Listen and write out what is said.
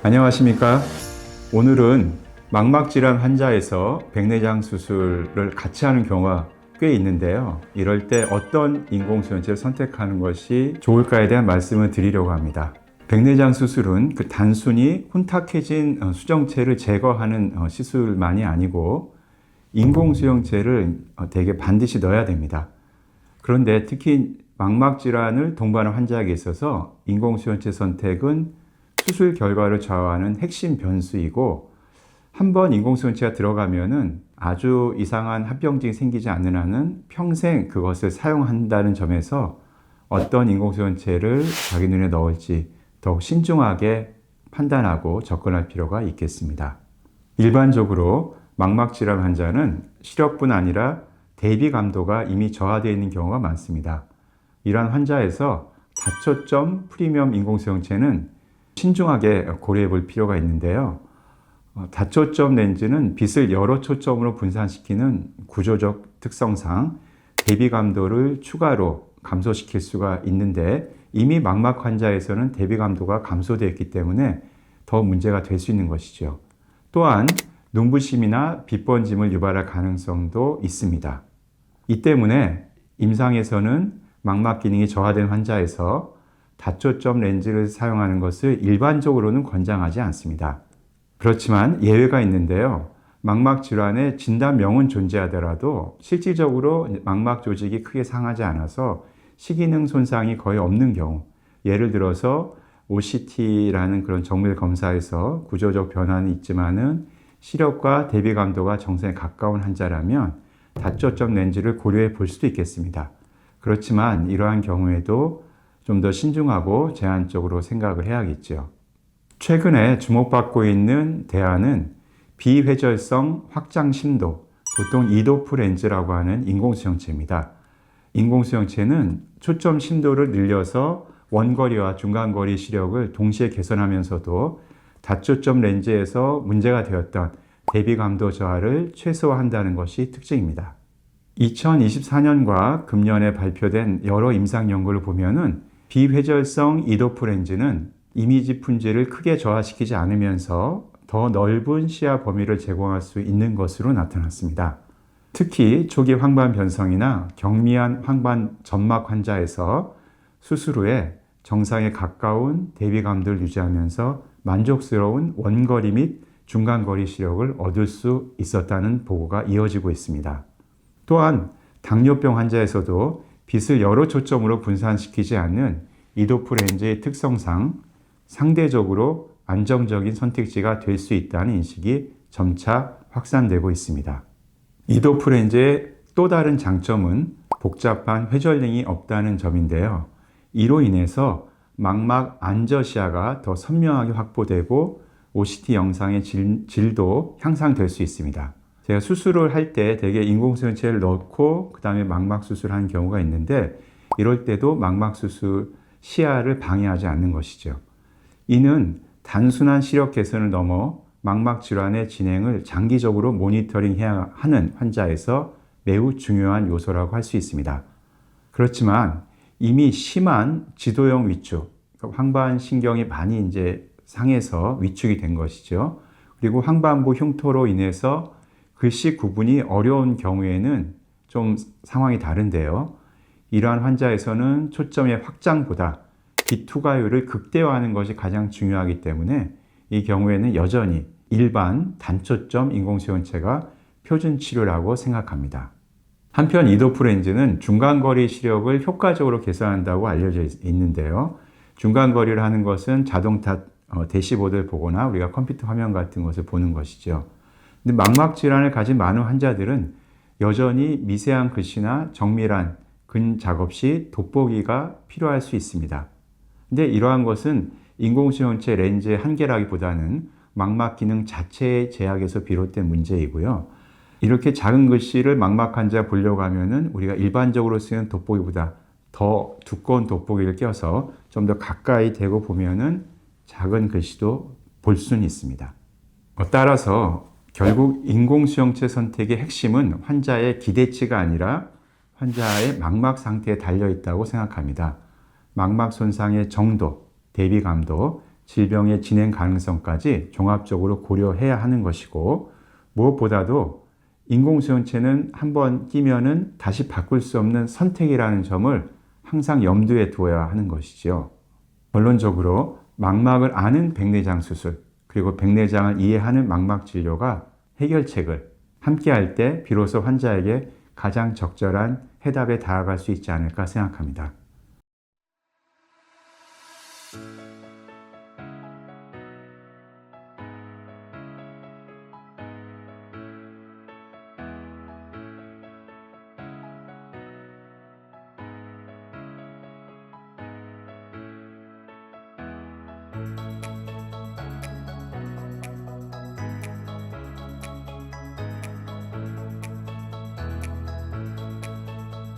안녕하십니까? 오늘은 망막질환 환자에서 백내장 수술을 같이 하는 경우가 꽤 있는데요. 이럴 때 어떤 인공수용체를 선택하는 것이 좋을까에 대한 말씀을 드리려고 합니다. 백내장 수술은 단순히 혼탁해진 수정체를 제거하는 시술만이 아니고 인공수용체를 대개 반드시 넣어야 됩니다. 그런데 특히 망막질환을 동반한 환자에게 있어서 인공수용체 선택은 수술 결과를 좌우하는 핵심 변수이고, 한번 인공수용체가 들어가면은 아주 이상한 합병증이 생기지 않는 한은 평생 그것을 사용한다는 점에서 어떤 인공수용체를 자기 눈에 넣을지 더욱 신중하게 판단하고 접근할 필요가 있겠습니다. 일반적으로 망막질환 환자는 시력뿐 아니라 대비 감도가 이미 저하되어 있는 경우가 많습니다. 이러한 환자에서 다초점 프리미엄 인공수용체는 신중하게 고려해 볼 필요가 있는데요. 다초점 렌즈는 빛을 여러 초점으로 분산시키는 구조적 특성상 대비 감도를 추가로 감소시킬 수가 있는데, 이미 망막 환자에서는 대비 감도가 감소되어 있기 때문에 더 문제가 될 수 있는 것이죠. 또한 눈부심이나 빛번짐을 유발할 가능성도 있습니다. 이 때문에 임상에서는 망막 기능이 저하된 환자에서 다초점 렌즈를 사용하는 것을 일반적으로는 권장하지 않습니다. 그렇지만 예외가 있는데요. 망막 질환의 진단명은 존재하더라도 실질적으로 망막 조직이 크게 상하지 않아서 시기능 손상이 거의 없는 경우, 예를 들어서 OCT라는 그런 정밀 검사에서 구조적 변화는 있지만은 시력과 대비 감도가 정상에 가까운 환자라면 다초점 렌즈를 고려해 볼 수도 있겠습니다. 그렇지만 이러한 경우에도 좀 더 신중하고 제한적으로 생각을 해야겠죠. 최근에 주목받고 있는 대안은 비회절성 확장 심도, 보통 이도프 렌즈라고 하는 인공수용체입니다. 인공수용체는 초점 심도를 늘려서 원거리와 중간거리 시력을 동시에 개선하면서도 다초점 렌즈에서 문제가 되었던 대비 감도 저하를 최소화한다는 것이 특징입니다. 2024년과 금년에 발표된 여러 임상 연구를 보면은 비회절성 이도프 렌즈는 이미지 품질을 크게 저하시키지 않으면서 더 넓은 시야 범위를 제공할 수 있는 것으로 나타났습니다. 특히 초기 황반 변성이나 경미한 황반 점막 환자에서 수술 후에 정상에 가까운 대비 감도를 유지하면서 만족스러운 원거리 및 중간거리 시력을 얻을 수 있었다는 보고가 이어지고 있습니다. 또한 당뇨병 환자에서도 빛을 여러 초점으로 분산시키지 않는 이도프 렌즈의 특성상 상대적으로 안정적인 선택지가 될 수 있다는 인식이 점차 확산되고 있습니다. 이도프 렌즈의 또 다른 장점은 복잡한 회절링이 없다는 점인데요. 이로 인해서 망막 안저시야가 더 선명하게 확보되고 OCT 영상의 질도 향상될 수 있습니다. 제가 수술을 할 때 대개 인공수용체를 넣고 그 다음에 망막 수술하는 경우가 있는데, 이럴 때도 망막 수술 시야를 방해하지 않는 것이죠. 이는 단순한 시력 개선을 넘어 망막 질환의 진행을 장기적으로 모니터링해야 하는 환자에서 매우 중요한 요소라고 할 수 있습니다. 그렇지만 이미 심한 지도형 위축, 황반 신경이 많이 이제 상해서 위축이 된 것이죠. 그리고 황반부 흉터로 인해서 글씨 구분이 어려운 경우에는 좀 상황이 다른데요. 이러한 환자에서는 초점의 확장보다 빛 투과율을 극대화하는 것이 가장 중요하기 때문에 이 경우에는 여전히 일반 단초점 인공수용체가 표준 치료라고 생각합니다. 한편 이도프 렌즈는 중간거리 시력을 효과적으로 개선한다고 알려져 있는데요. 중간거리를 하는 것은 자동차 대시보드를 보거나 우리가 컴퓨터 화면 같은 것을 보는 것이죠. 근데 망막 질환을 가진 많은 환자들은 여전히 미세한 글씨나 정밀한 근 작업 시 돋보기가 필요할 수 있습니다. 근데 이러한 것은 인공수용체 렌즈의 한계라기보다는 망막 기능 자체의 제약에서 비롯된 문제이고요. 이렇게 작은 글씨를 망막 환자 보려고 하면은 우리가 일반적으로 쓰는 돋보기보다 더 두꺼운 돋보기를 껴서 좀 더 가까이 대고 보면은 작은 글씨도 볼 수는 있습니다. 따라서 결국 인공수용체 선택의 핵심은 환자의 기대치가 아니라 환자의 망막 상태에 달려 있다고 생각합니다. 망막 손상의 정도, 대비 감도, 질병의 진행 가능성까지 종합적으로 고려해야 하는 것이고, 무엇보다도 인공수용체는 한번 끼면은 다시 바꿀 수 없는 선택이라는 점을 항상 염두에 두어야 하는 것이죠. 결론적으로 망막을 아는 백내장 수술, 그리고 백내장을 이해하는 망막 진료가 해결책을 함께 할 때 비로소 환자에게 가장 적절한 해답에 다가갈 수 있지 않을까 생각합니다.